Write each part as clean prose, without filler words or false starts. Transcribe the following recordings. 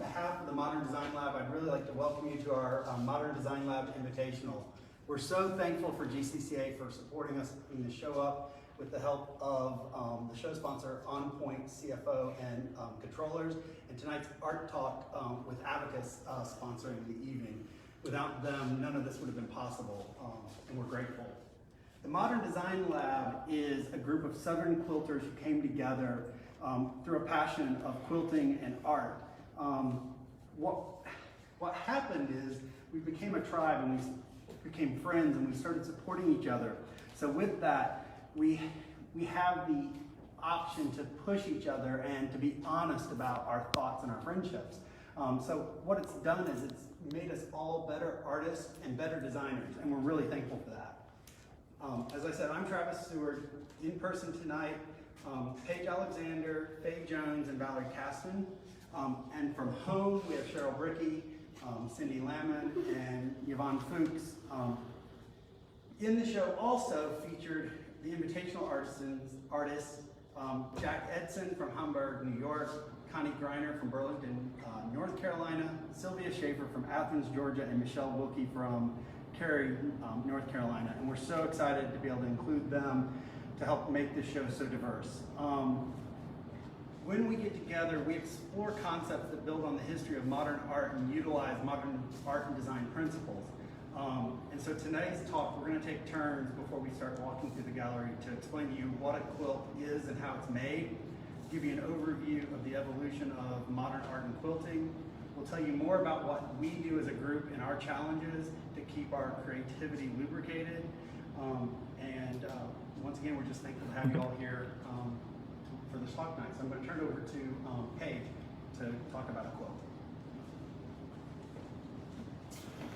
behalf of the Modern Design Lab, I'd really like to welcome you to our Modern Design Lab Invitational. We're so thankful for GCCA for supporting us in the show up with the help of the show sponsor, On Point CFO and controllers, and tonight's ARTalk with Abacus sponsoring the evening. Without them, none of this would have been possible, and we're grateful. The Modern Design Lab is a group of Southern quilters who came together through a passion of quilting and art. What happened is we became a tribe and we became friends and we started supporting each other. So with that, we have the option to push each other and to be honest about our thoughts and our friendships. So what it's done is it's made us all better artists and better designers, and we're really thankful for that. As I said, I'm Travis Seward. In person tonight, Paige Alexander, Faye Jones, and Valorie Kasten. And from home, we have Cheryl Brickey, Cindy Lammon, and Yvonne Fuchs. In the show also featured the Invitational artists, Jack Edson from Hamburg, New York, Connie Griner from Burlington, North Carolina, Sylvia Schaefer from Athens, Georgia, and Michelle Wilkie from Cary, North Carolina. And we're so excited to be able to include them to help make this show so diverse. When we get together, we explore concepts that build on the history of modern art and utilize modern art and design principles. And so tonight's talk, we're going to take turns before we start walking through the gallery to explain to you what a quilt is and how it's made, give you an overview of the evolution of modern art and quilting. We'll tell you more about what we do as a group and our challenges to keep our creativity lubricated. Once again, we're just thankful to have you all here for this talk night. So I'm going to turn it over to Paige to talk about a quilt.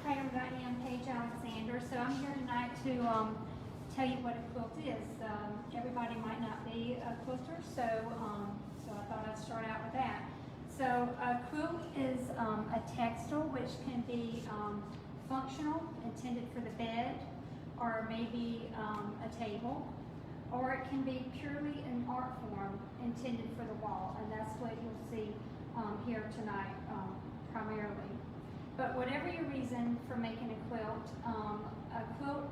Hi everybody, I'm Paige Alexander. So I'm here tonight to tell you what a quilt is. Everybody might not be a quilter, so I thought I'd start out with that. So a quilt is a textile which can be functional, intended for the bed, or maybe a table, or it can be purely an art form intended for the wall, and that's what you'll see here tonight primarily. But whatever your reason for making a quilt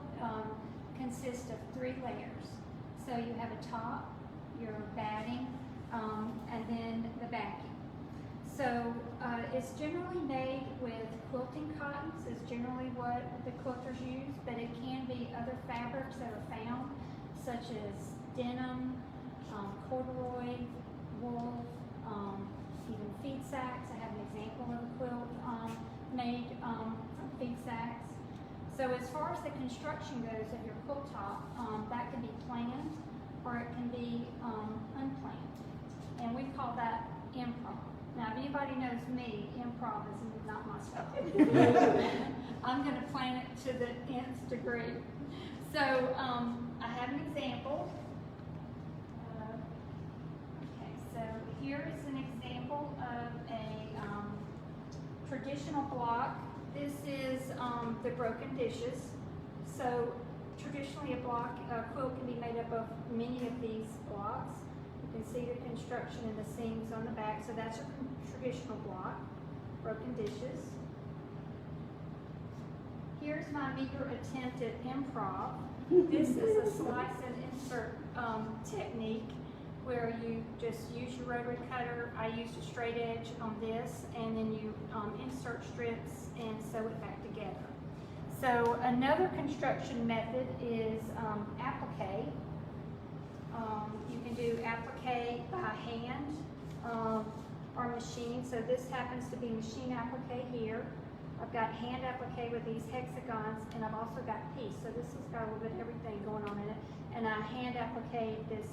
consists of 3 layers. So you have a top, your batting, and then the backing. So it's generally made with quilting cottons, is generally what the quilters use, but it can be other fabrics that are found, such as denim, corduroy, wool, even feed sacks. I have an example of a quilt made from feed sacks. So as far as the construction goes of your quilt top, that can be planned or it can be unplanned, and we call that improv. Now, if anybody knows me, improv is not my style. I'm going to plan it to the nth degree. So I have an example. Okay, so here is an example of a traditional block. This is the broken dishes. So traditionally a quilt can be made up of many of these blocks. You can see the construction and the seams on the back. So that's a traditional block, broken dishes. Here's my meager attempt at improv. This is a slice and insert technique where you just use your rotary cutter. I used a straight edge on this, and then you insert strips and sew it back together. So another construction method is applique. You can do applique by hand or machine. So this happens to be machine applique here. I've got hand applique with these hexagons, and I've also got piece. So this has got a little bit of everything going on in it. And I hand applique this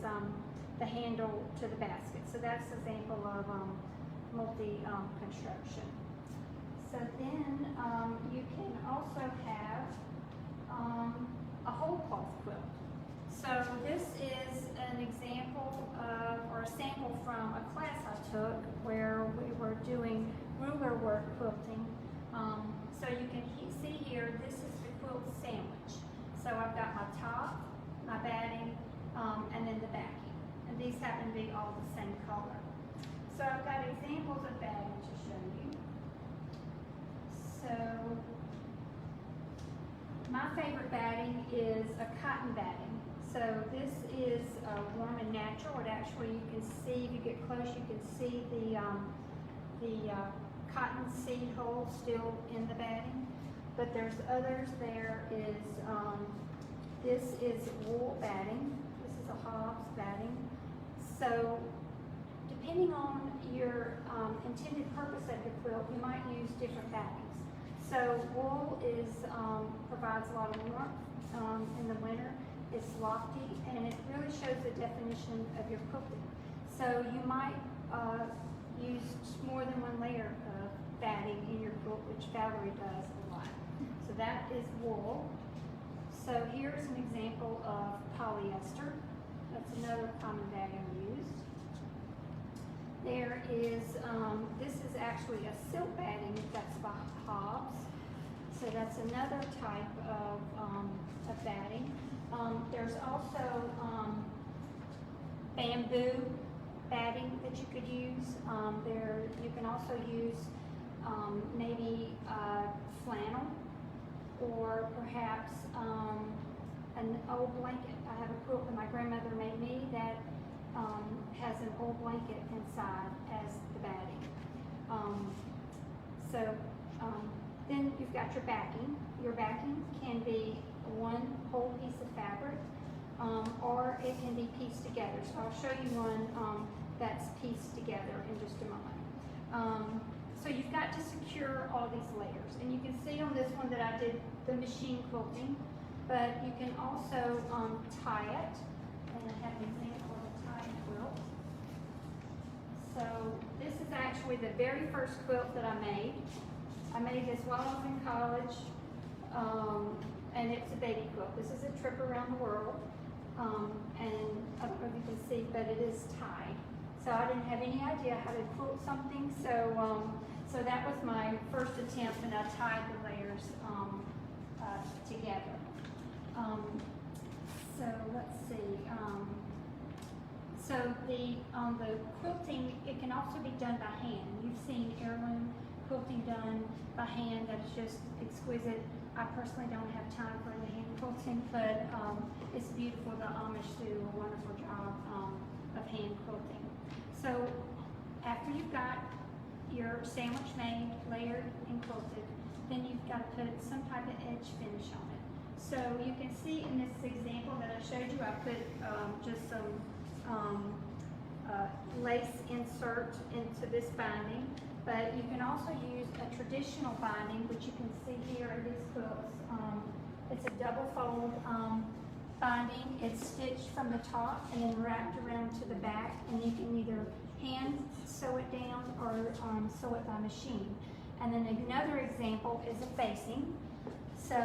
the handle to the basket. So that's an example of multi-construction. So then you can also have a whole cloth quilt. So this is an example of, or a sample from a class I took where we were doing ruler work quilting. So you can see here, this is the quilt sandwich. So I've got my top, my batting, and then the backing. And these happen to be all the same color. So I've got examples of batting to show you. favorite batting is a cotton batting. So this is warm and natural. It actually, you can see, if you get close, you can see the cotton seed hole still in the batting. But there's others. There is, this is wool batting. This is a Hobbs batting. So depending on your intended purpose of your quilt, you might use different battings. So wool is provides a lot of warmth in the winter. It's lofty, and it really shows the definition of your quilting. So you might use more than one layer of batting in your quilt, which Valorie does a lot. So that is wool. So here's an example of polyester. That's another common batting used. There is, this is actually a silk batting that's by Hobbs. So that's another type of batting. There's also bamboo batting that you could use. You can also use maybe flannel, or perhaps an old blanket. I have a quilt that my grandmother made me that has an old blanket inside as the batting. Then you've got your backing. Your backing can be one whole piece of fabric, or it can be pieced together. So I'll show you one that's pieced together in just a moment. So you've got to secure all these layers. And you can see on this one that I did the machine quilting, but you can also tie it. And I have an example of a tie quilt. So this is actually the very first quilt that I made. I made this while I was in college, and it's a baby quilt. This is a trip around the world, and I don't know if you can see, but it is tied. So I didn't have any idea how to quilt something, so that was my first attempt, and I tied the layers together. So let's see. So the quilting, it can also be done by hand. You've seen heirloom quilting done by hand that is just exquisite. I personally don't have time for the hand quilting, but it's beautiful. The Amish do a wonderful job of hand quilting. So after you've got your sandwich made, layered, and quilted, then you've got to put some type of edge finish on it. So you can see in this example that I showed you, I put just some lace insert into this binding, but you can also use a traditional binding, which you can see here in these quilts. It's a double fold binding. It's stitched from the top and then wrapped around to the back, and you can either hand sew it down or sew it by machine. And then another example is a facing, so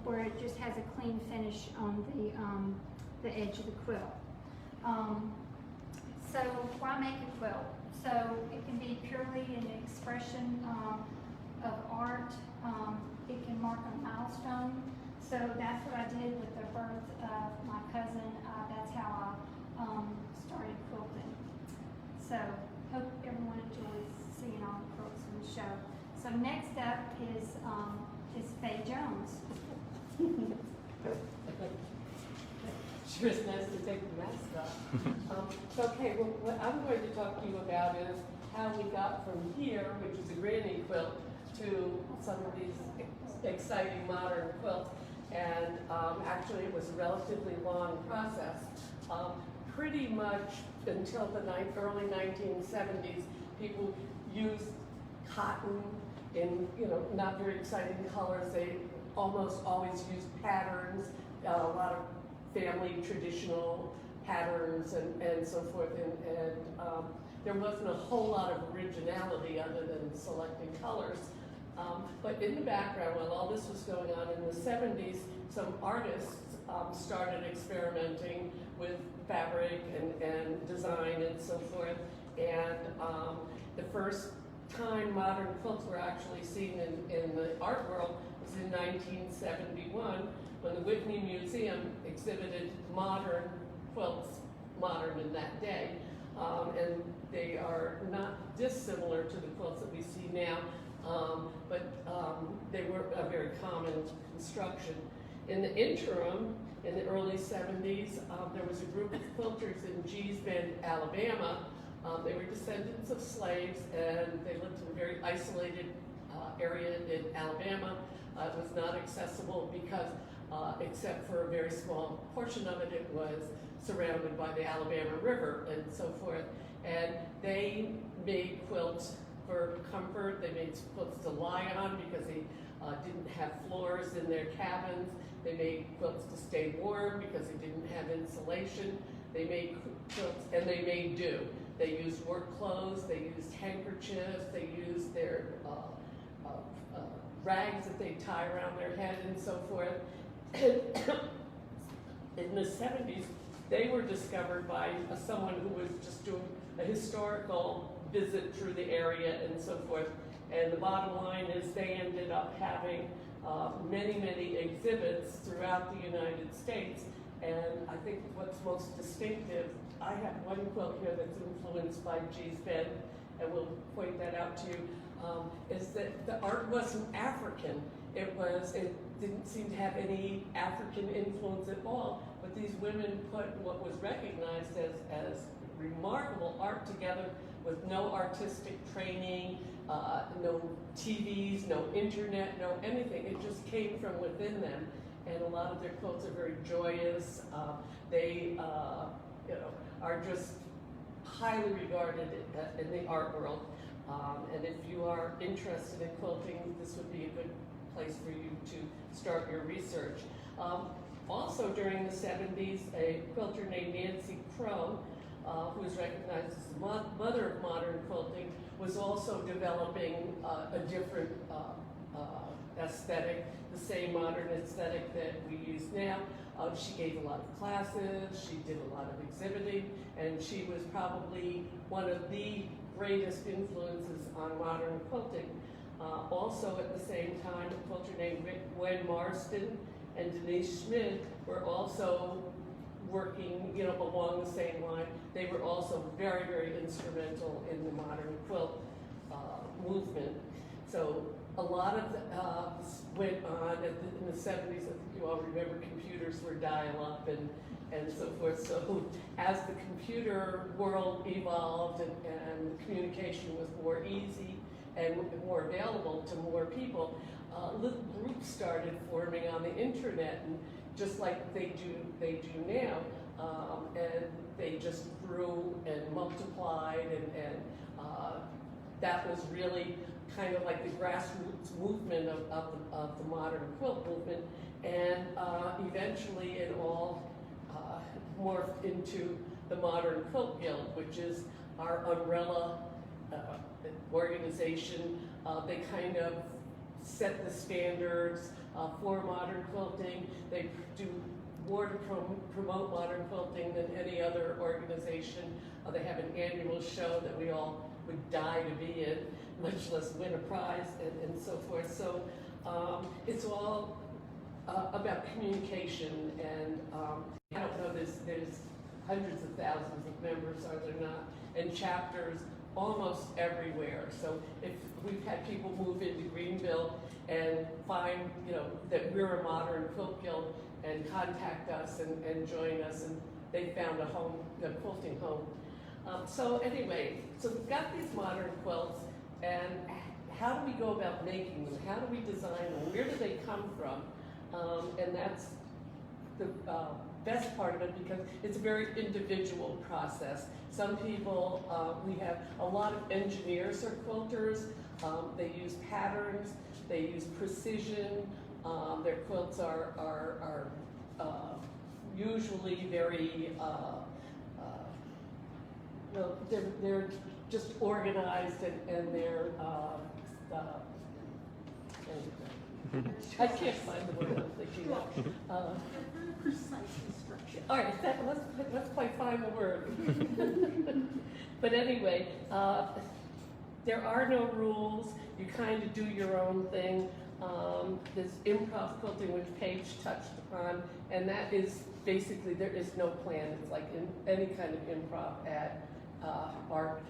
where it just has a clean finish on the edge of the quilt. So why make a quilt? So it can be purely an expression of art. It can mark a milestone. So that's what I did with the birth of my cousin. That's how I started quilting. So hope everyone enjoys seeing all the quilts in the show. So next up is Faye Jones. Sure, it's nice to take the mask off. Okay, well, what I'm going to talk to you about is how we got from here, which is a granny quilt, to some of these exciting modern quilts. And actually, it was a relatively long process. Pretty much until the early 1970s, people used cotton in, not very exciting colors. They almost always used patterns, a lot of family traditional patterns and so forth, and there wasn't a whole lot of originality other than selecting colors. But in the background, while all this was going on in the 70s, some artists started experimenting with fabric and design and so forth, and the first time modern quilts were actually seen in the art world was in 1971, when the Whitney Museum exhibited modern quilts, modern in that day, and they are not dissimilar to the quilts that we see now, but they were a very common construction. In the interim, in the early 70s, there was a group of quilters in Gee's Bend, Alabama. They were descendants of slaves, and they lived in a very isolated area in Alabama. It was not accessible because, except for a very small portion of it, it was surrounded by the Alabama River and so forth. And they made quilts for comfort. They made quilts to lie on because they didn't have floors in their cabins. They made quilts to stay warm because they didn't have insulation. They made quilts, and they made do. They used work clothes, they used handkerchiefs, they used their rags that they tie around their head and so forth. In the 70s, they were discovered by someone who was just doing a historical visit through the area and so forth. And the bottom line is they ended up having many, many exhibits throughout the United States. And I think what's most distinctive, I have one quilt here that's influenced by Gee's Bend, and we'll point that out to you, is that the art wasn't African. It didn't seem to have any African influence at all, but these women put what was recognized as remarkable art together with no artistic training, no TVs, no internet, no anything. It just came from within them. And a lot of their quilts are very joyous. They are just highly regarded in the art world. And if you are interested in quilting, this would be a good place for you to start your research. Also during the 70s, a quilter named Nancy Crow, who is recognized as the mother of modern quilting, was also developing a different aesthetic, the same modern aesthetic that we use now. She gave a lot of classes, she did a lot of exhibiting, and she was probably one of the greatest influences on modern quilting. Also at the same time, a quilter named Gwen Marston and Denise Schmid were also working, along the same line. They were also very, very instrumental in the modern quilt movement. So a lot of this went on in the 70s. I think you all remember computers were dial-up and so forth. So as the computer world evolved and communication was more easy and more available to more people, little groups started forming on the internet, and just like they do now, and they just grew and multiplied, and that was really kind of like the grassroots movement of the modern quilt movement, and eventually it all morphed into the Modern Quilt Guild, which is our umbrella organization. They kind of set the standards for modern quilting. They do more to promote modern quilting than any other organization. They have an annual show that we all would die to be in, much less win a prize and so forth. So it's all about communication, and I don't know, there's hundreds of thousands of members, are there not, and chapters almost everywhere. So if we've had people move into Greenville and find, that we're a modern quilt guild and contact us and join us, and they found a home, a quilting home. So anyway, so we've got these modern quilts, and how do we go about making them? How do we design them? Where do they come from? And that's the best part of it, because it's a very individual process. Some people, we have a lot of engineers or quilters. They use patterns, they use precision. Their quilts are usually very, well, they're just organized, and they're, I can't find the word I'm thinking of. Very precise instruction. All right, let's quite find the word. But anyway, there are no rules. You kind of do your own thing. There's improv quilting, which Paige touched upon, and that is basically, there is no plan. It's like in any kind of improv at art.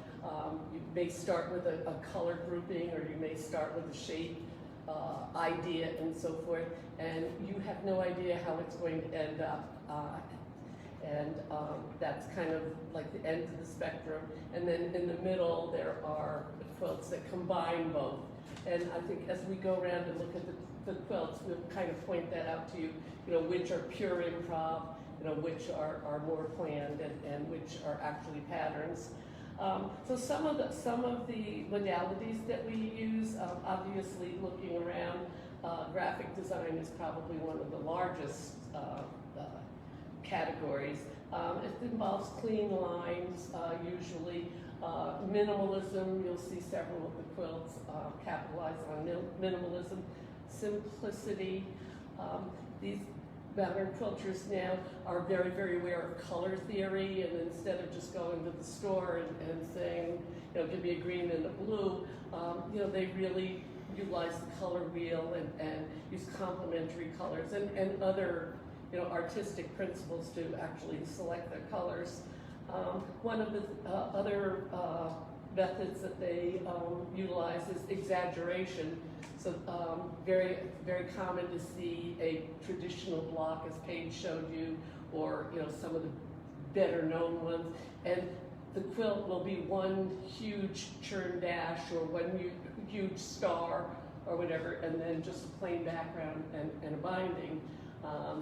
You may start with a color grouping, or you may start with a shape, idea and so forth, and you have no idea how it's going to end up. That's kind of like the end of the spectrum. And then in the middle, there are quilts that combine both. And I think as we go around and look at the quilts, we'll kind of point that out to you, which are pure improv, which are more planned and which are actually patterns. So some of the modalities that we use, obviously looking around, graphic design is probably one of the largest categories. It involves clean lines, usually. Minimalism, you'll see several of the quilts capitalize on minimalism. Simplicity. These modern quilters now are very, very aware of color theory, and instead of just going to the store and saying, give me a green and a blue, they really utilize the color wheel and use complementary colors and other artistic principles to actually select their colors. One of the other methods that they utilize is exaggeration. So very, very common to see a traditional block, as Paige showed you, or some of the better known ones, and the quilt will be one huge churn dash or one huge star or whatever, and then just a plain background and a binding.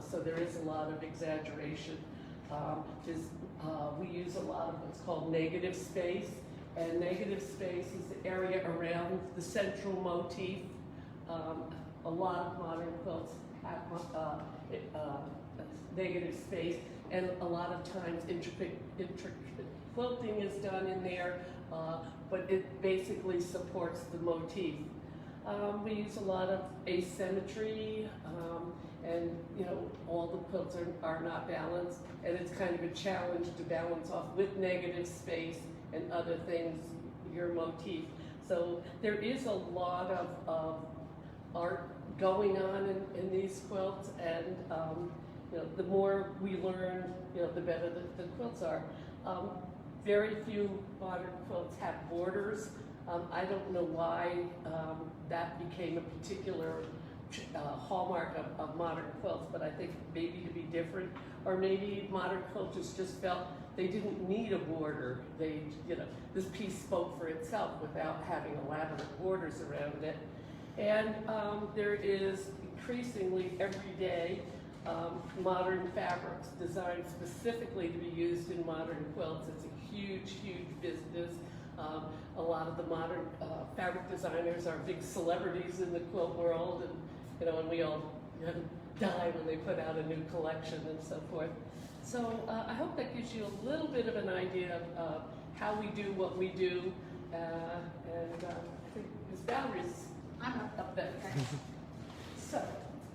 So there is a lot of exaggeration. We use a lot of what's called negative space, and negative space is the area around the central motif. A lot of modern quilts have negative space, and a lot of times intricate quilting is done in there, but it basically supports the motif. We use a lot of asymmetry, and all the quilts are not balanced, and it's kind of a challenge to balance off with negative space and other things, your motif. So there is a lot of art going on in these quilts, and the more we learn, the better the quilts are. Very few modern quilts have borders. I don't know why that became a particular hallmark of modern quilts, but I think maybe to be different, or maybe modern quilters just felt they didn't need a border. They, this piece spoke for itself without having elaborate borders around it. And there is increasingly every day modern fabrics designed specifically to be used in modern quilts. It's a huge, huge business. A lot of the modern fabric designers are big celebrities in the quilt world, and we all die when they put out a new collection and so forth. So I hope that gives you a little bit of an idea of how we do what we do, and I think Ms. Valerie's up there. So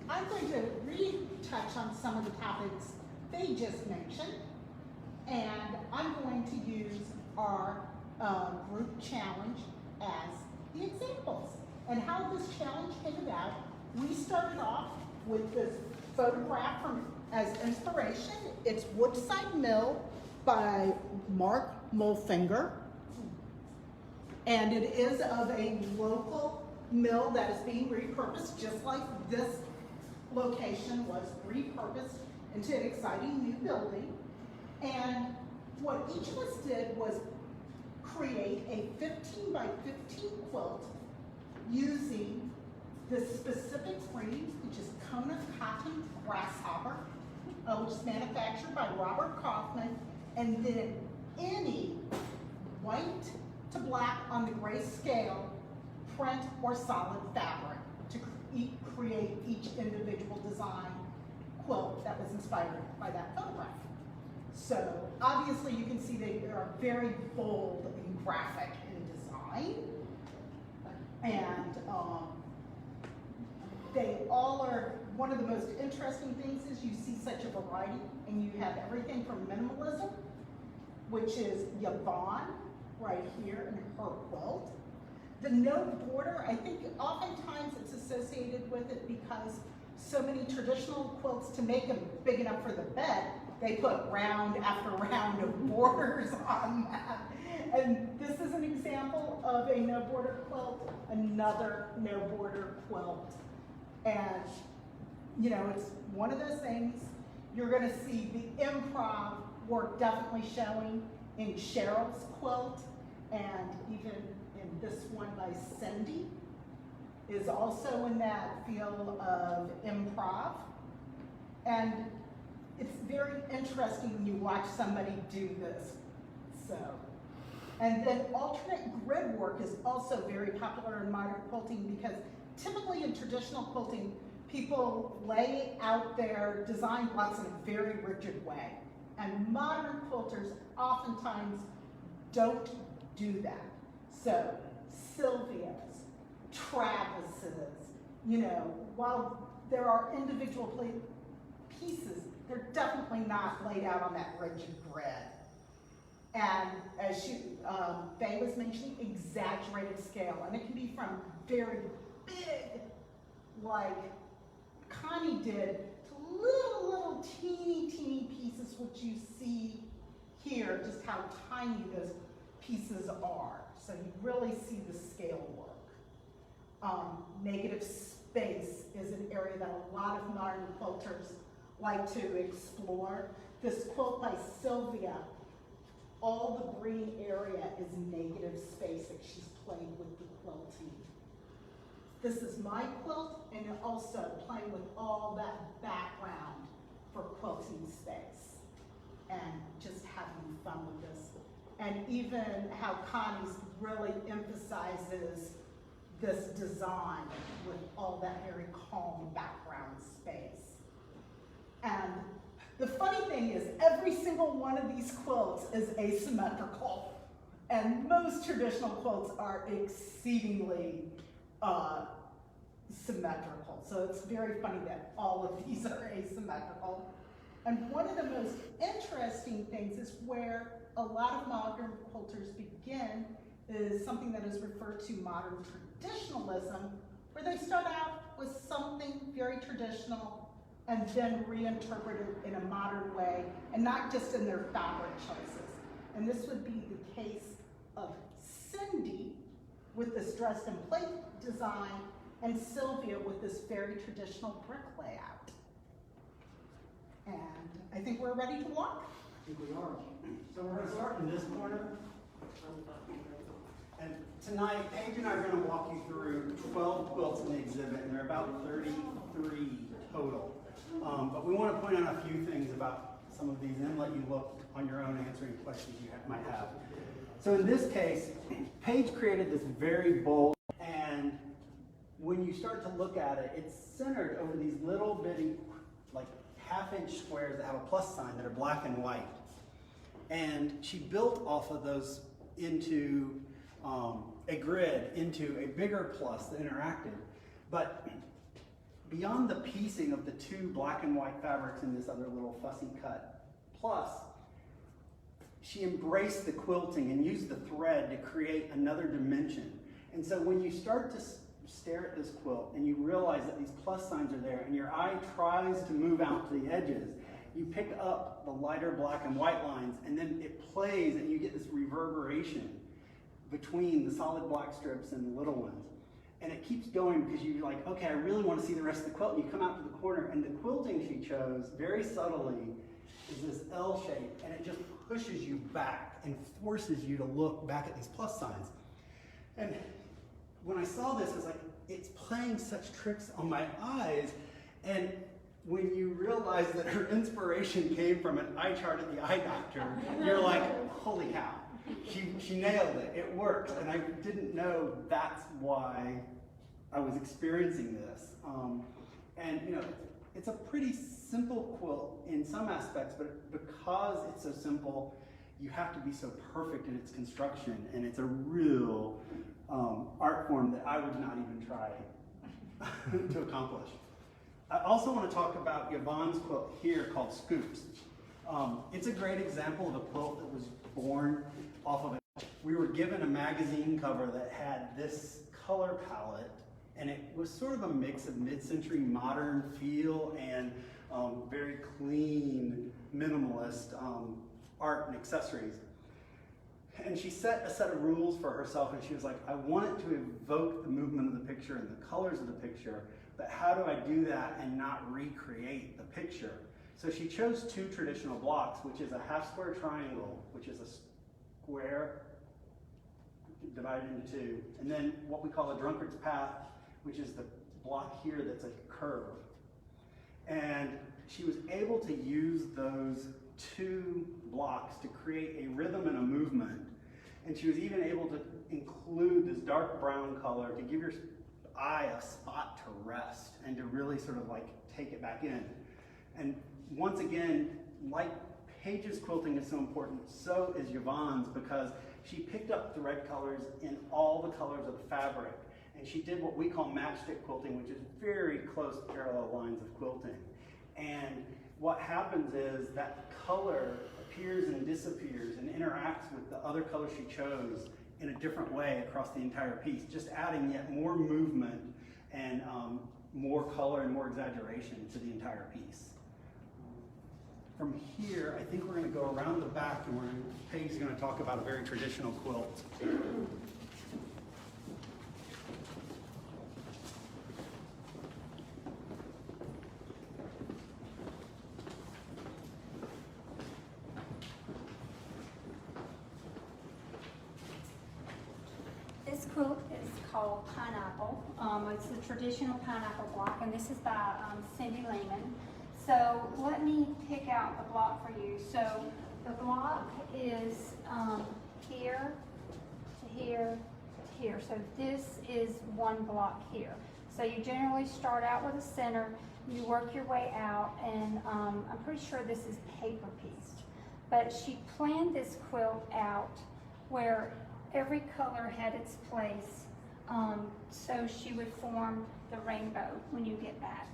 I'm going to retouch on some of the topics they just mentioned, and I'm going to use our group challenge as the examples. And how this challenge came about, we started off with this photograph as inspiration. It's Woodside Mill by Mark Mulfinger. And it is of a local mill that is being repurposed, just like this location was repurposed into an exciting new building. And what each of us did was create a 15 by 15 quilt using the specific breed, which is Kona Cotton Grasshopper, which is manufactured by Robert Kaufman, and then any white to black on the gray scale print or solid fabric to create each individual design quilt that was inspired by that photograph. So obviously you can see they are very bold and graphic in design, and they all are, one of the most interesting things is you see such a variety, and you have everything from minimalism, which is Yvonne right here in her quilt. The no border, I think oftentimes it's associated with it because so many traditional quilts, to make them big enough for the bed, they put round after round of borders on that. And this is an example of a no border quilt, another no border quilt. And, you know, it's one of those things, you're gonna see the improv work definitely showing in Cheryl's quilt, and even in this one by Cindy is also in that field of improv. And it's very interesting when you watch somebody do this. So, and then alternate grid work is also very popular in modern quilting, because typically in traditional quilting, people lay out their design blocks in a very rigid way. And modern quilters oftentimes don't do that. So Sylvia's, Travis's, you know, while there are individual pieces, they're definitely not laid out on that rigid grid. And as Faye was mentioning, exaggerated scale. And it can be from very big, like Connie did, to little teeny pieces, which you see here, just how tiny those pieces are. So you really see the scale work. Negative space is an area that a lot of modern quilters like to explore. This quilt by Sylvia, all the green area is negative space that she's played with the quilting. This is my quilt, and also playing with all that background for quilting space and just having fun with this. And even how Connie's really emphasizes this design with all that very calm background space. And the funny thing is, every single one of these quilts is asymmetrical, and most traditional quilts are exceedingly symmetrical. So it's very funny that all of these are asymmetrical. And one of the most interesting things is where a lot of modern quilters begin is something that is referred to modern traditionalism, where they start out with something very traditional and then reinterpret it in a modern way, and not just in their fabric choices. And this would be the case of Cindy with this dressed in plate design, and Sylvia with this very traditional brick layout. And I think we're ready to walk. I think we are. So we're going to start in this corner. And tonight, Paige and I are going to walk you through 12 quilts in the exhibit, and there are about 33 total. But we want to point out a few things about some of these and then let you look on your own answering questions you might have. So in this case, Paige created this very bold, and when you start to look at it, it's centered over these little bitty, like half-inch squares that have a plus sign that are black and white. And she built off of those into a grid, into a bigger plus that interacted. But beyond the piecing of the two black and white fabrics in this other little fussy cut plus, she embraced the quilting and used the thread to create another dimension. And so when you start to stare at this quilt and you realize that these plus signs are there and your eye tries to move out to the edges, you pick up the lighter black and white lines, and then it plays and you get this reverberation between the solid black strips and the little ones. And it keeps going because you're like, okay, I really want to see the rest of the quilt. And you come out to the corner, and the quilting she chose, very subtly, is this L shape, and it just pushes you back and forces you to look back at these plus signs. And when I saw this, I was like, it's playing such tricks on my eyes. And when you realize that her inspiration came from an eye chart at the eye doctor, you're like, holy cow. She nailed it. It worked. And I didn't know that's why I was experiencing this. And you know, it's a pretty simple quilt in some aspects, but because it's so simple, you have to be so perfect in its construction, and it's a real art form that I would not even try to accomplish. I also want to talk about Yvonne's quilt here called Scoops. It's a great example of a quilt that was born off of it. We were given a magazine cover that had this color palette, and it was sort of a mix of mid-century modern feel and very clean, minimalist art and accessories. And she set a set of rules for herself, and she was like, I want it to evoke the movement of the picture and the colors of the picture, but how do I do that and not recreate the picture? So she chose two traditional blocks, which is a half square triangle, which is a square divided into two, and then what we call a drunkard's path, which is the block here that's a curve. And she was able to use those two blocks to create a rhythm and a movement. And she was even able to include this dark brown color to give your eye a spot to rest and to really sort of like take it back in. And once again, like Paige's quilting is so important, so is Yvonne's, because she picked up thread colors in all the colors of the fabric. And she did what we call matchstick quilting, which is very close parallel lines of quilting. And what happens is that color appears and disappears and interacts with the other colors she chose in a different way across the entire piece, just adding yet more movement and more color and more exaggeration to the entire piece. From here, I think we're going to go around the back, and Paige is going to talk about a very traditional quilt. This quilt is called Pineapple. It's the traditional pineapple block, and this is by Cindy Lammon. So let me pick out the block for you. So the block is here to here to here. So this is one block here. So you generally start out with a center, you work your way out, and I'm pretty sure this is paper pieced. But she planned this quilt out where every color had its place, so she would form the rainbow when you get back.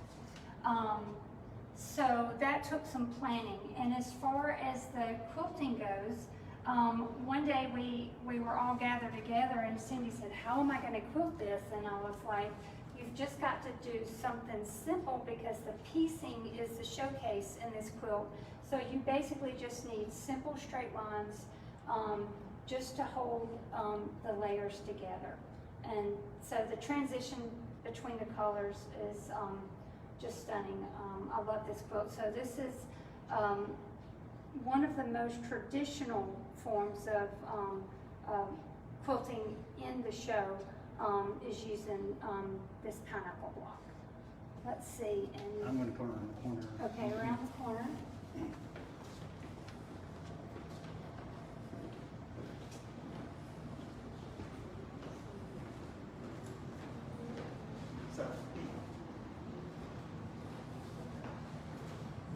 So that took some planning. And as far as the quilting goes, one day we were all gathered together, and Cindy said, how am I going to quilt this? And I was like, you've just got to do something simple, because the piecing is the showcase in this quilt. So you basically just need simple straight lines, just to hold the layers together. And so the transition between the colors is just stunning. I love this quilt. So this is one of the most traditional forms of quilting in the show, is using this pineapple block. Let's see. And I'm going to go around the corner. okay, around the corner.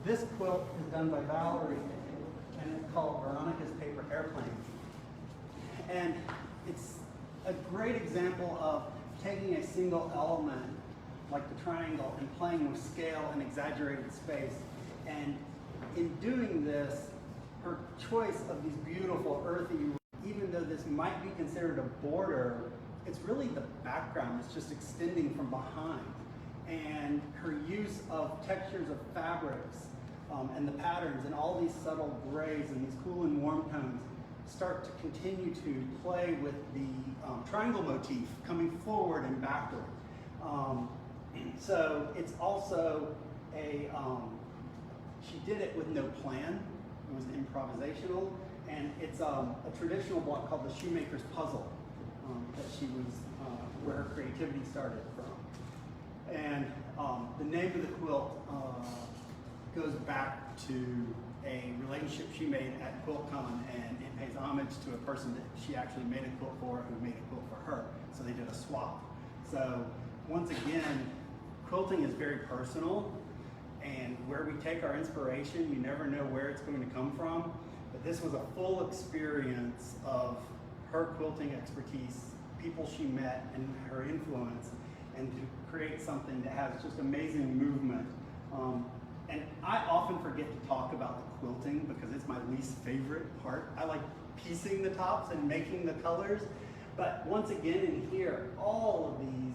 This quilt is done by Valorie, and it's called Veronica's Paper Airplane. And it's a great example of taking a single element, like the triangle, and playing with scale and exaggerated space. And in doing this, her choice of these beautiful earthy, even though this might be considered a border, it's really the background. It's just extending from behind. And her use of textures of fabrics and the patterns and all these subtle grays and these cool and warm tones start to continue to play with the triangle motif coming forward and backward. So it's also she did it with no plan. It was improvisational, and it's a traditional block called the Shoemaker's Puzzle that she was, where her creativity started from. And the name of the quilt goes back to a relationship she made at QuiltCon, and it pays homage to a person that she actually made a quilt for who made a quilt for her. So they did a swap. So once again, quilting is very personal, and where we take our inspiration, you never know where it's going to come from. But this was a full experience of her quilting expertise, people she met, and her influence, and to create something that has just amazing movement. And I often forget to talk about the quilting because it's my least favorite part. I like piecing the tops and making the colors. But once again in here, all of these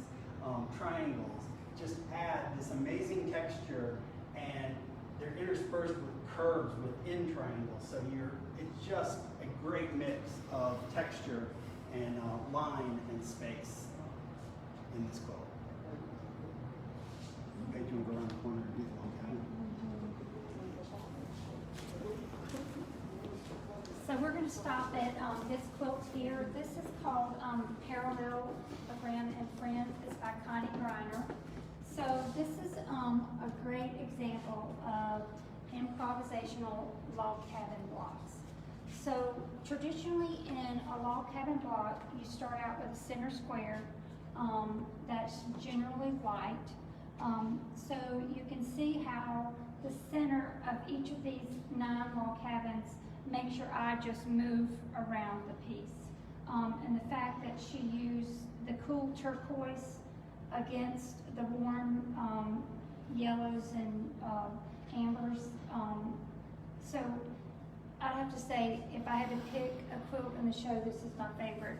triangles just add this amazing texture, and they're interspersed with curves within triangles. So it's just a great mix of texture and line and space in this quilt. Okay, do you want to go around the corner and do the long cabin? So we're going to stop at this quilt here. This is called Parallel of Friend and Friend. It's by Connie Griner. So this is a great example of improvisational log cabin blocks. So traditionally in a log cabin block, you start out with a center square that's generally white. So you can see how the center of each of these 9 log cabins makes your eye just move around the piece. And the fact that she used the cool turquoise against the warm yellows and ambers. So I'd have to say, if I had to pick a quilt in the show, this is my favorite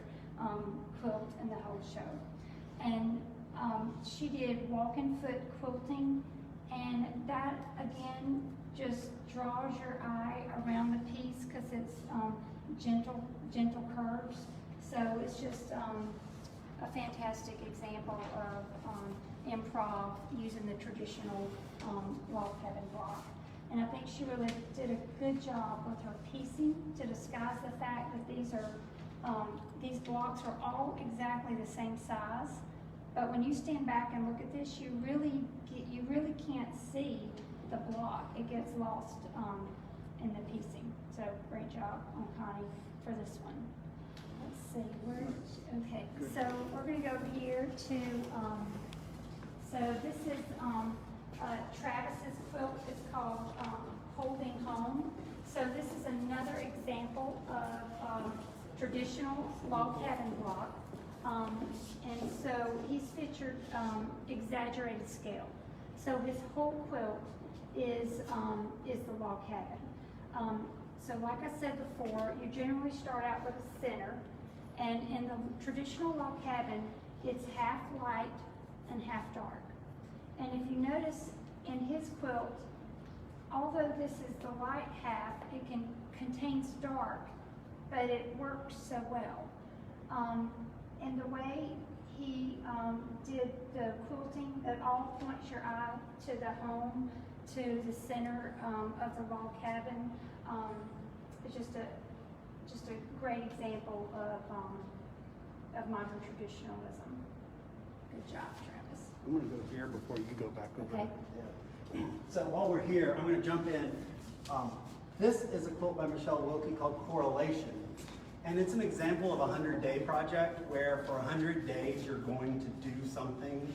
quilt in the whole show. And she did walk-in foot quilting, and that again just draws your eye around the piece because it's gentle curves. So it's just a fantastic example of improv using the traditional log cabin block. And I think she really did a good job with her piecing to disguise the fact that these blocks are all exactly the same size. But when you stand back and look at this, you really can't see the block. It gets lost in the piecing. So great job on Connie for this one. Let's see, okay, so we're going to go here to, so this is Travis's quilt. It's called Holding Home. So this is another example of traditional log cabin block. And so he's featured exaggerated scale. So his whole quilt is the log cabin. So like I said before, you generally start out with a center, and in the traditional log cabin, it's half light and half dark. And if you notice in his quilt, although this is the light half, it contains dark, but it works so well. And the way he did the quilting that all points your eye to the home, to the center of the log cabin, it's just a great example of modern traditionalism. Good job, Travis. I'm going to go here before you go back over. Okay. Yeah. So while we're here, I'm going to jump in. This is a quote by Michelle Wilkie called Correlation. And it's an example of a 100-day project where for 100 days you're going to do something,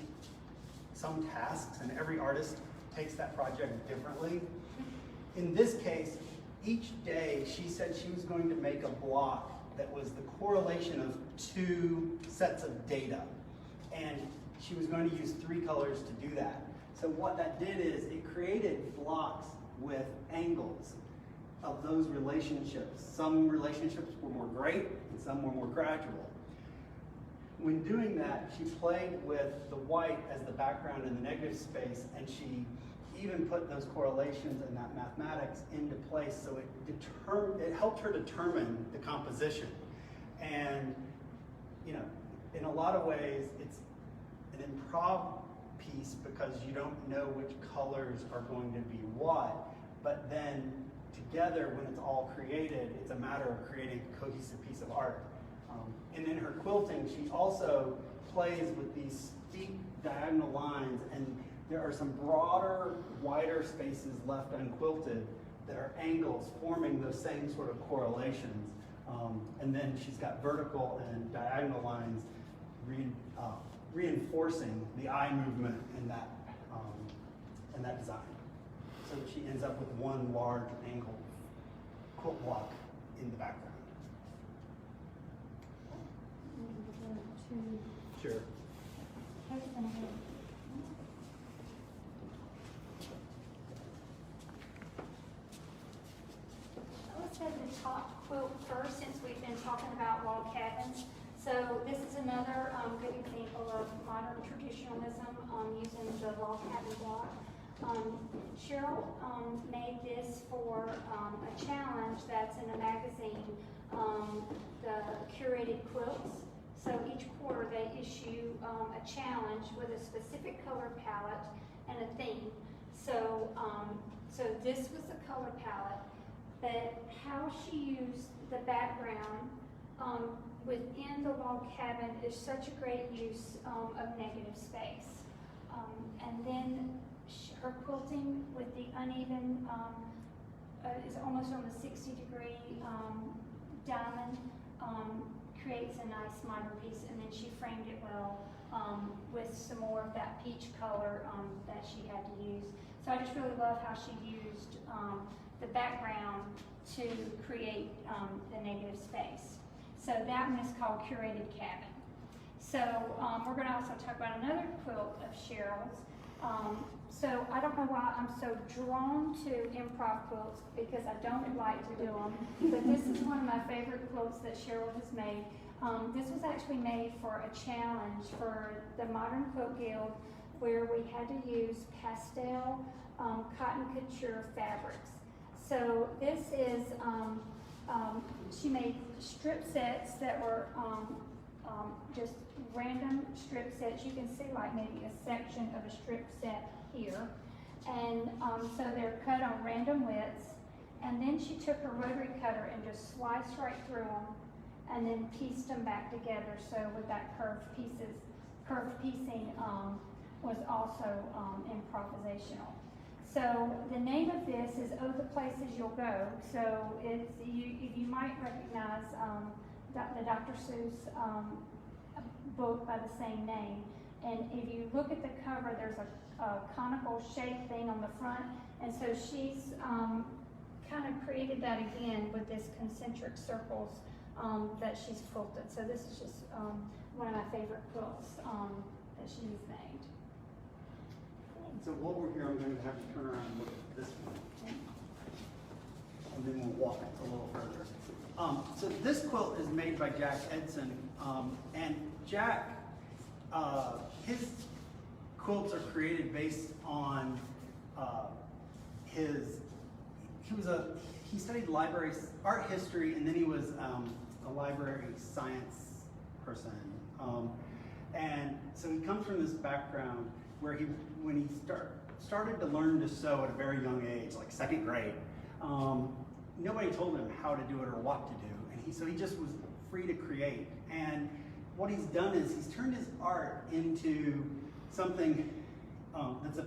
some tasks, and every artist takes that project differently. In this case, each day she said she was going to make a block that was the correlation of 2 sets of data. And she was going to use 3 colors to do that. So what that did is it created blocks with angles of those relationships. Some relationships were more great and some were more gradual. When doing that, she played with the white as the background in the negative space, and she even put those correlations and that mathematics into place, so it helped her determine the composition. And you know, in a lot of ways, it's an improv piece because you don't know which colors are going to be what, but then together, when it's all created, it's a matter of creating a cohesive piece of art. And in her quilting, she also plays with these steep diagonal lines, and there are some broader, wider spaces left unquilted that are angles forming those same sort of correlations. And then she's got vertical and diagonal lines reinforcing the eye movement in that design. So that she ends up with one large angled quilt block in the background. Sure. Let's go to the top quilt first, since we've been talking about log cabins. So this is another good example of modern traditionalism using the log cabin block. Cheryl made this for a challenge that's in a magazine, the Curated Quilts. So each quarter they issue a challenge with a specific color palette and a theme. So, so this was the color palette, but how she used the background within the log cabin is such a great use of negative space. And then her quilting with the uneven is almost on the 60-degree diamond creates a nice modern piece, and then she framed it well with some more of that peach color that she had to use. So I just really love how she used the background to create the negative space. So that one is called Curated Cabin. So we're going to also talk about another quilt of Cheryl's. So I don't know why I'm so drawn to improv quilts, because I don't like to do them, but this is one of my favorite quilts that Cheryl has made. This was actually made for a challenge for the Modern Quilt Guild, where we had to use pastel cotton couture fabrics. So this is, she made strip sets that were just random strip sets. You can see like maybe a section of a strip set here. And so they're cut on random widths. And then she took her rotary cutter and just sliced right through them and then pieced them back together. So with that curved piecing was also improvisational. So the name of this is Oh, the Places You'll Go. So it's, you might recognize the Dr. Seuss book by the same name. And if you look at the cover, there's a conical shape thing on the front. And so she's kind of created that again with this concentric circles that she's quilted. So this is just one of my favorite quilts that she's made. So while we're here, I'm going to have to turn around and look at this one. And then we'll walk a little further. So this quilt is made by Jack Edson. And Jack, his quilts are created based on he studied library art history, and then he was a library science person. And so he comes from this background where when he started to learn to sew at a very young age, like second grade, nobody told him how to do it or what to do, and so he just was free to create. And what he's done is he's turned his art into something that's a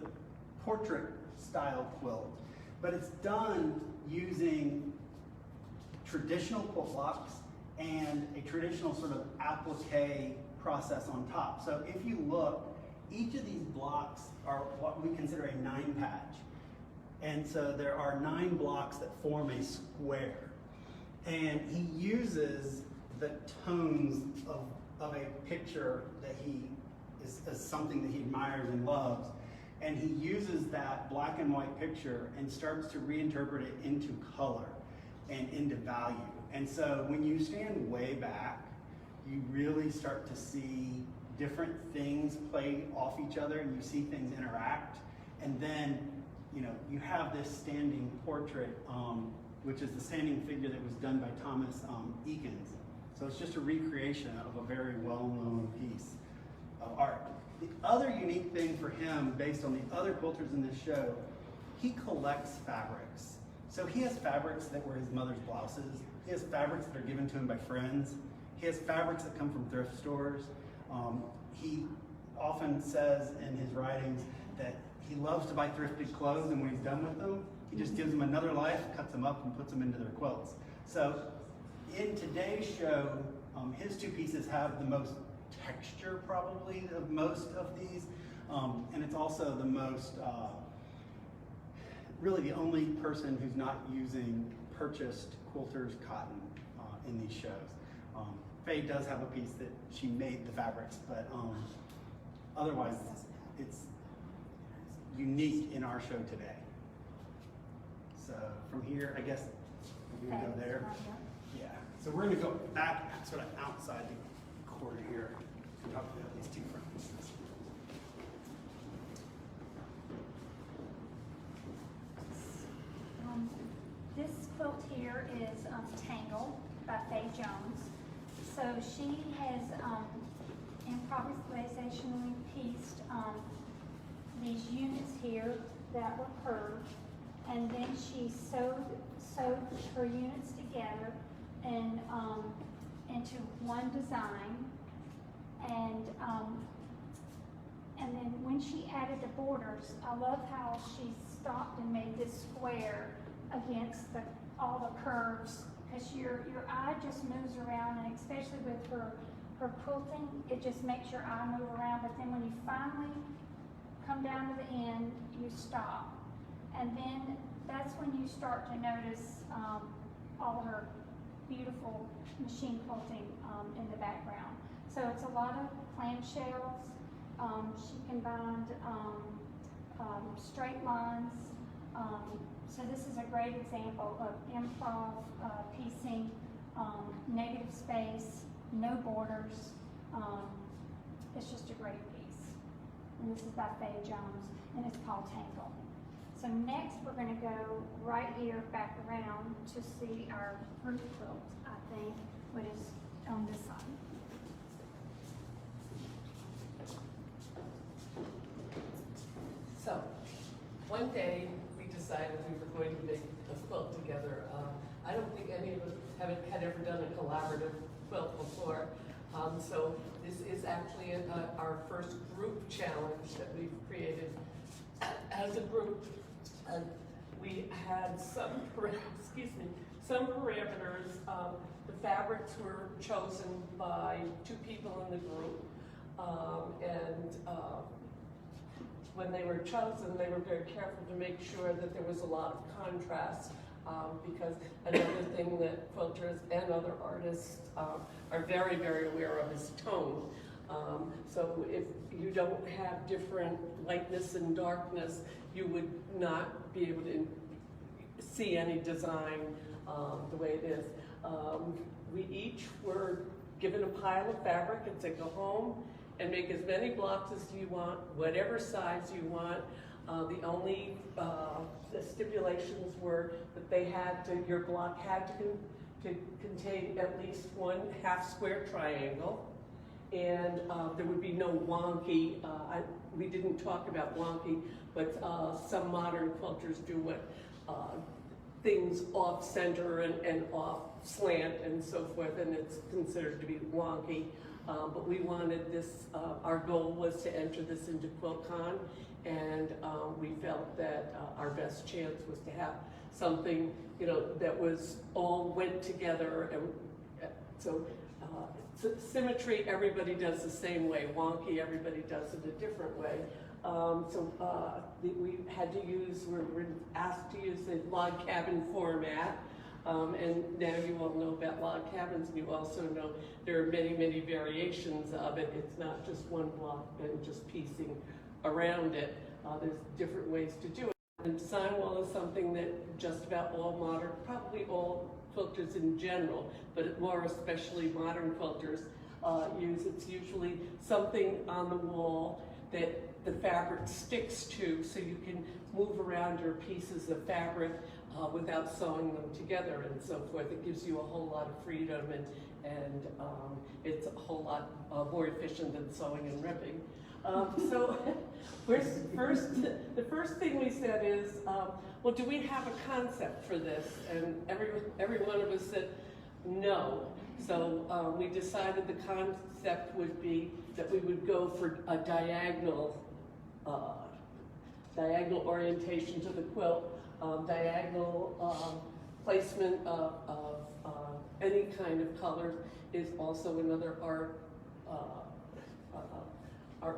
portrait style quilt, but it's done using traditional quilt blocks and a traditional sort of applique process on top. So if you look, each of these blocks are what we consider a 9 patch. And so there are 9 blocks that form a square. And he uses the tones of a picture that he is something that he admires and loves. And he uses that black and white picture and starts to reinterpret it into color and into value. And so when you stand way back, you really start to see different things play off each other, and you see things interact. And then, you have this standing portrait, which is the standing figure that was done by Thomas Eakins. So it's just a recreation of a very well-known piece of art. The other unique thing for him, based on the other quilters in this show, he collects fabrics. So he has fabrics that were his mother's blouses. He has fabrics that are given to him by friends. He has fabrics that come from thrift stores. He often says in his writings that he loves to buy thrifted clothes, and when he's done with them, he just gives them another life, cuts them up, and puts them into their quilts. So in today's show, his 2 pieces have the most texture probably of most of these, and it's also the most, really the only person who's not using purchased quilters cotton in these shows. Faye does have a piece that she made the fabrics, but otherwise it's unique in our show today. So from here, I guess we're gonna go there. Yeah, so we're gonna go back sort of outside the quarter here and talk about these 2 front pieces. here is Tangle by Faye Jones. So she has improvisationally pieced these units here that were curved, and then she sewed her units together and into one design, and then when she added the borders, I love how she stopped and made this square against all the curves, because your eye just moves around, and especially with her quilting, it just makes your eye move around, but then when you finally come down to the end, you stop. And then that's when you start to notice all her beautiful machine quilting in the background. So it's a lot of clamshells. She combined straight lines. So this is a great example of improv piecing, negative space, no borders. It's just a great piece. And this is by Faye Jones, and it's called Tangle. So next we're going to go right here back around to see our group quilt, I think, what is on this side. So, one day we decided we were going to make a quilt together. I don't think any of us had ever done a collaborative quilt before. So this is actually our first group challenge that we've created as a group. We had some parameters. The fabrics were chosen by 2 people in the group, when they were chosen, they were very careful to make sure that there was a lot of contrast, because another thing that quilters and other artists are very, very aware of is tone. So if you don't have different lightness and darkness, you would not be able to see any design the way it is. We each were given a pile of fabric and said, go home and make as many blocks as you want, whatever size you want. The only the stipulations were that your block had to contain at least 1/2 square triangle, and there would be no wonky. We didn't talk about wonky, but some modern quilters do what things off center and off slant and so forth, and it's considered to be wonky. But we wanted this, our goal was to enter this into QuiltCon, and we felt that our best chance was to have something, that was all went together. And so symmetry, everybody does the same way. Wonky, everybody does it a different way. We had to use, we're asked to use the log cabin format. And now you all know about log cabins, and you also know there are many, many variations of it. It's not just one block and just piecing around it. There's different ways to do it. And design wall is something that just about all modern, probably all quilters in general, but more especially modern quilters use. It's usually something on the wall that the fabric sticks to, so you can move around your pieces of fabric without sewing them together and so forth. It gives you a whole lot of freedom, and it's a whole lot more efficient than sewing and ripping. So the first thing we said is, well, do we have a concept for this? And every one of us said no. So we decided the concept would be that we would go for a diagonal orientation to the quilt, diagonal placement of any kind of color is also another art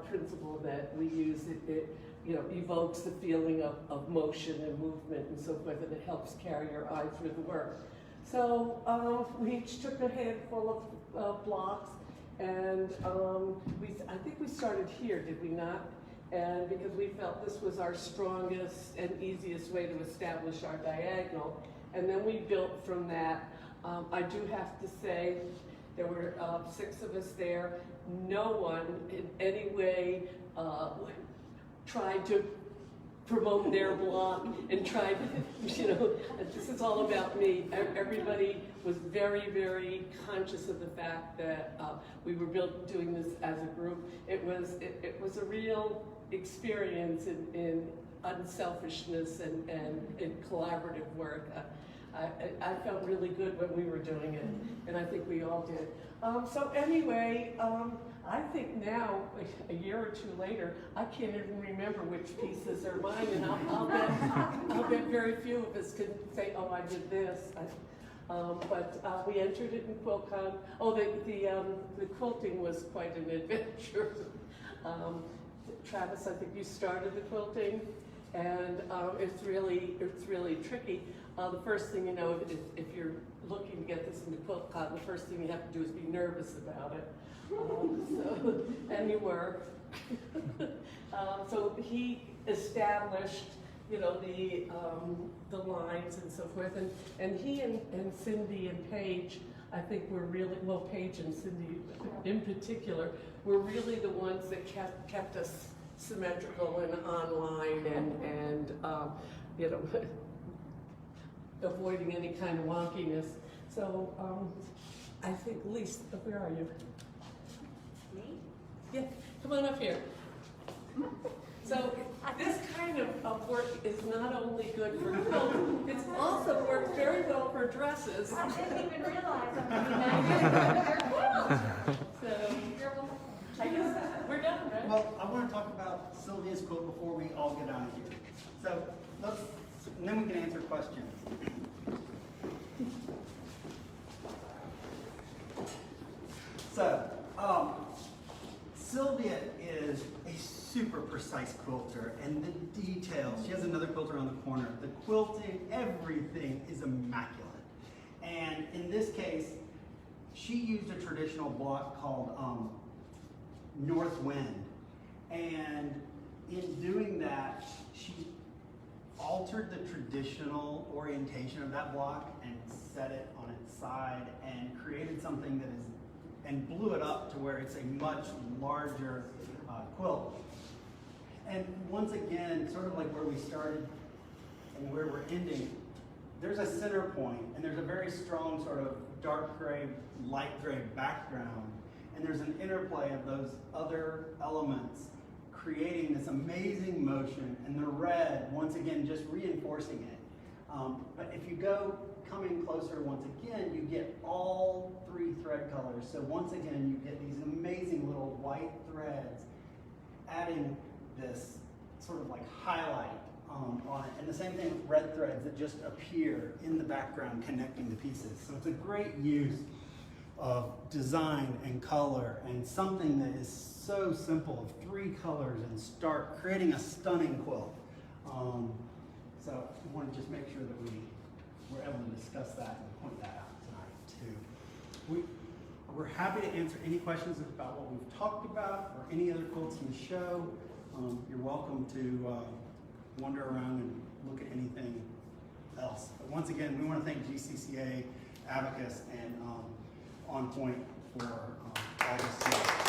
principle that we use. It evokes the feeling of motion and movement and so forth, and it helps carry your eye through the work. So we each took a handful of blocks, and I think we started here, did we not? And because we felt this was our strongest and easiest way to establish our diagonal. And then we built from that. I do have to say, there were 6 of us there. No one in any way tried to promote their blog and try to, you know, this is all about me. Everybody was very, very conscious of the fact that we were doing this as a group. It was a real experience in unselfishness and in collaborative work. I felt really good when we were doing it, and I think we all did. So anyway, I think now, a year or two later, I can't even remember which pieces are mine, and I'll bet very few of us can say, oh, I did this. But we entered it in QuiltCon. Oh, the quilting was quite an adventure. Travis, I think you started the quilting, and it's really tricky. The first thing you know, if you're looking to get this into QuiltCon, the first thing you have to do is be nervous about it. And you were. So he established, you know, the lines and so forth, and he and Cindy and Paige, I think were really, well, Paige and Cindy in particular, were really the ones that kept us symmetrical and online and you know, avoiding any kind of wonkiness. So I think, Lise, where are you? Me? Yeah, come on up here. So this kind of work is not only good for quilting, it's also worked very well for dresses. I didn't even realize I'm So I guess we're done, right? Well, I want to talk about Sylvia's quilt before we all get out of here. So and then we can answer questions. So, Sylvia is a super precise quilter, and the details, she has another quilter on the corner. The quilting, everything is immaculate. And in this case, she used a traditional block called North Wind. And in doing that, she altered the traditional orientation of that block and set it on its side and created something that is, and blew it up to where it's a much larger quilt. And once again, sort of like where we started and where we're ending, there's a center point, and there's a very strong sort of dark gray, light gray background, and there's an interplay of those other elements creating this amazing motion, and the red, once again, just reinforcing it. But if you go coming closer once again, you get all three thread colors. So once again, you get these amazing little white threads adding this sort of like highlight on it. And the same thing with red threads that just appear in the background connecting the pieces. So it's a great use of design and color and something that is so simple of three colors and start creating a stunning quilt. So I want to just make sure that we were able to discuss that and point that out tonight too. We're happy to answer any questions about what we've talked about or any other quilts in the show. You're welcome to wander around and look at anything else. But once again, we want to thank GCCA, Abacus, and On Point for all this stuff.